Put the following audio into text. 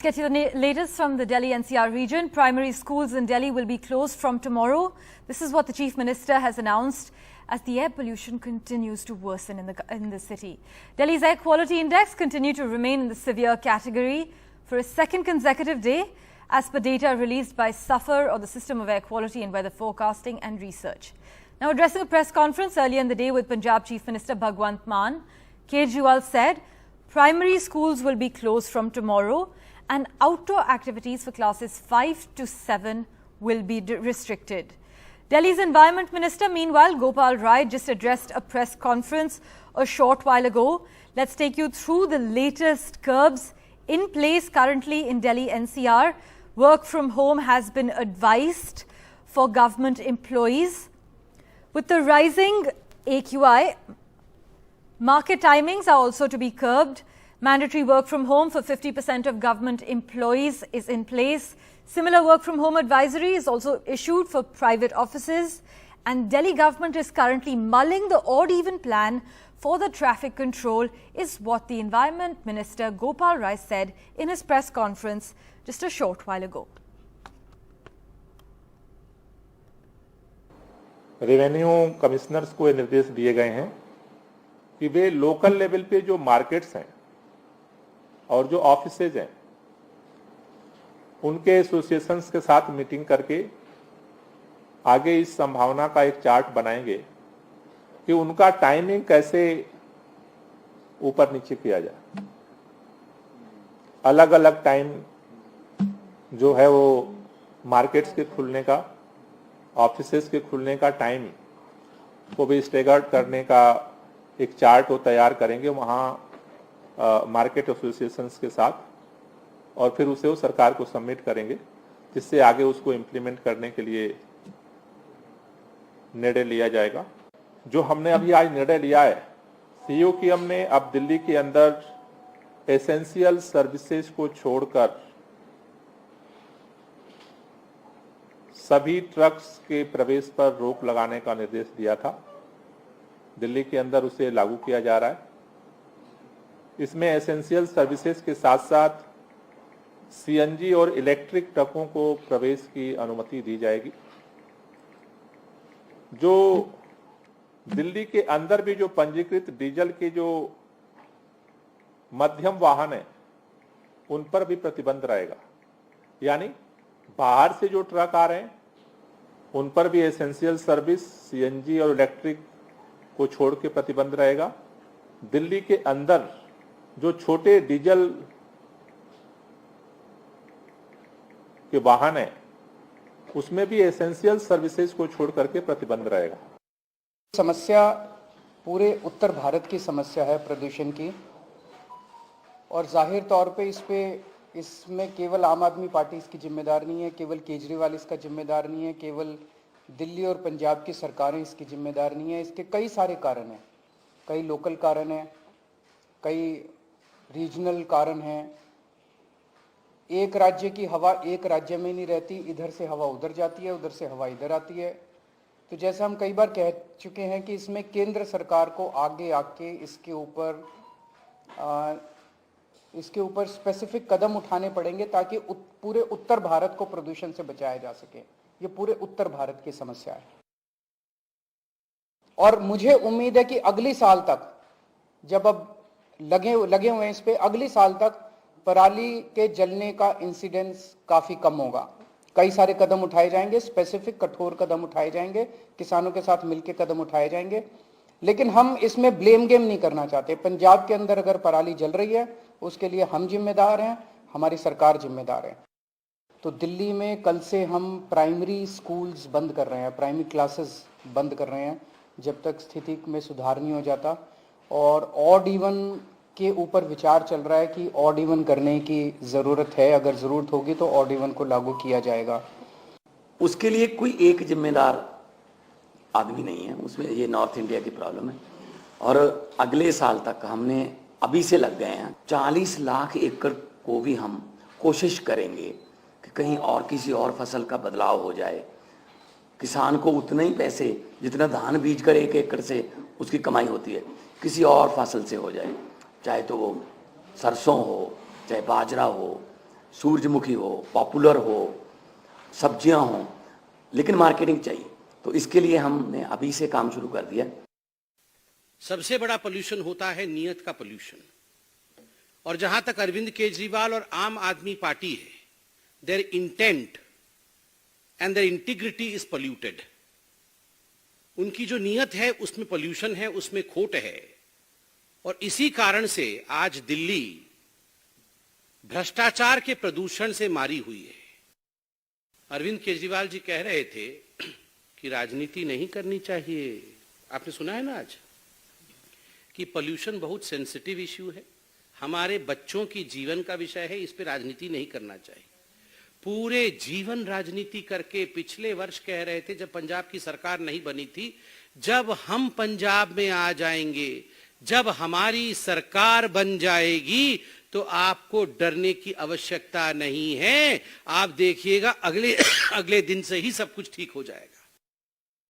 get you the latest from the Delhi NCR region. Primary schools in Delhi will be closed from tomorrow. This is what the Chief Minister has announced as the air pollution continues to worsen in the city. Delhi's air quality index continued to remain in the severe category for a second consecutive day, as per data released by SAFAR, or the System of Air Quality and Weather Forecasting and Research. Now, addressing a press conference earlier in the day with Punjab Chief Minister Bhagwant Mann, Kejriwal said primary schools will be closed from tomorrow and outdoor activities for classes 5 to 7 will be restricted. Delhi's Environment Minister, meanwhile, Gopal Rai, just addressed a press conference a short while ago. Let's take you through the latest curbs in place currently in Delhi NCR. Work from home has been advised for government employees. With the rising AQI, market timings are also to be curbed. Mandatory work from home for 50% of government employees is in place. Similar work from home advisory is also issued for private offices. And Delhi government is currently mulling the odd-even plan for the traffic control, is what the Environment Minister Gopal Rai said in his press conference just a short while ago. Revenue commissioners को निर्देश दिए गए हैं कि वे local level पे जो markets हैं और जो ऑफिसेज हैं उनके एसोसिएशंस के साथ मीटिंग करके आगे इस संभावना का एक चार्ट बनाएंगे कि उनका टाइमिंग कैसे ऊपर नीचे किया जाए। अलग अलग टाइम जो है वो मार्केट्स के खुलने का, ऑफिसेस के खुलने का टाइम को भी स्टेगर्ड करने का एक चार्ट वो तैयार करेंगे वहाँ मार्केट एसोसिएशंस के साथ, और फिर उसे वो सरकार को सबमिट करेंगे, जिससे आगे उसको इम्प्लीमेंट करने के लिए निर्णय लिया जाएगा। जो हमने अभी आज निर्णय लिया है सीओकीएम ने, अब दिल्ली के अंदर एसेंशियल सर्विसेज को छोड़कर सभी ट्रक्स के प्रवेश पर रोक लगाने का निर्देश दिया था। दिल्ली के अंदर उसे लागू किया जा रहा है। इसमें एसेंशियल सर्विसेज के साथ साथ सीएनजी और इलेक्ट्रिक ट्रकों को प्रवेश की अनुमति दी जाएगी। जो दिल्ली के अंदर भी जो पंजीकृत डीजल के जो मध्यम वाहन है उन पर भी प्रतिबंध रहेगा, यानी बाहर से जो ट्रक आ रहे हैं उन पर भी एसेंशियल सर्विस सीएनजी और इलेक्ट्रिक को छोड़ के प्रतिबंध रहेगा। दिल्ली के अंदर जो छोटे डीजल के वाहन है उसमें भी एसेंशियल सर्विसेज को छोड़ करके प्रतिबंध रहेगा। समस्या पूरे उत्तर भारत की समस्या है प्रदूषण की, और जाहिर तौर पे इसमें केवल आम आदमी पार्टी इसकी जिम्मेदार नहीं है, केवल केजरीवाल इसका जिम्मेदार नहीं है, केवल दिल्ली और पंजाब की सरकारें इसकी जिम्मेदार नहीं है। इसके कई सारे कारण हैं, कई लोकल कारण हैं, कई रीजनल कारण हैं। एक राज्य की हवा एक राज्य में नहीं रहती, इधर से हवा उधर जाती है, उधर से हवा इधर आती है। तो जैसे हम कई बार कह चुके हैं कि इसमें केंद्र सरकार को आगे आके इसके ऊपर स्पेसिफिक कदम उठाने पड़ेंगे ताकि पूरे उत्तर भारत को प्रदूषण से बचाया जा सके। ये पूरे उत्तर भारत की समस्या है, और मुझे उम्मीद है कि अगली साल तक, जब अब लगे हुए हैं इस पे, अगली साल तक पराली के जलने का इंसिडेंस काफी कम होगा। कई सारे कदम उठाए जाएंगे, स्पेसिफिक कठोर कदम उठाए जाएंगे, किसानों के साथ मिलकर कदम उठाए जाएंगे। लेकिन हम इसमें ब्लेम गेम नहीं करना चाहते। पंजाब के अंदर अगर पराली जल रही है उसके लिए हम जिम्मेदार हैं, हमारी सरकार जिम्मेदार है। तो दिल्ली में कल से हम प्राइमरी स्कूल्स बंद कर रहे हैं, प्राइमरी क्लासेस बंद कर रहे हैं जब तक स्थिति में सुधार नहीं हो जाता। और ऑड इवन के ऊपर विचार चल रहा है कि ऑड इवन करने की ज़रूरत है, अगर ज़रूरत होगी तो ऑड इवन को लागू किया जाएगा। उसके लिए कोई एक जिम्मेदार आदमी नहीं है, उसमें ये नॉर्थ इंडिया की प्रॉब्लम है। और अगले साल तक हमने अभी से लग गए हैं 40 लाख एकड़ को भी हम कोशिश करेंगे कि कहीं और किसी और फसल का बदलाव हो जाए, किसान को उतने ही पैसे जितना धान बीज कर 1 एकड़ से उसकी कमाई होती है किसी और फसल से हो जाए, चाहे तो वो सरसों हो, चाहे बाजरा हो, सूरजमुखी हो, पॉपुलर हो, सब्जियां हो, लेकिन मार्केटिंग चाहिए। तो इसके लिए हमने अभी से काम शुरू कर दिया। सबसे बड़ा पोल्यूशन होता है नियत का पोल्यूशन, और जहां तक अरविंद केजरीवाल और आम आदमी पार्टी है, their intent and their integrity is polluted. उनकी जो नियत है उसमें पोल्यूशन है, उसमें खोट है, और इसी कारण से आज दिल्ली भ्रष्टाचार के प्रदूषण से मारी हुई है। अरविंद केजरीवाल जी कह रहे थे कि राजनीति नहीं करनी चाहिए। आपने सुना है ना आज कि पोल्यूशन बहुत सेंसिटिव इश्यू है, हमारे बच्चों की जीवन का विषय है, इस पे राजनीति नहीं करना चाहिए। पूरे जीवन राजनीति करके पिछले वर्ष कह रहे थे, जब पंजाब की सरकार नहीं बनी थी, जब हम पंजाब में आ जाएंगे, जब हमारी सरकार बन जाएगी तो आपको डरने की आवश्यकता नहीं है। आप देखिएगा अगले दिन से ही सब कुछ ठीक हो जाएगा।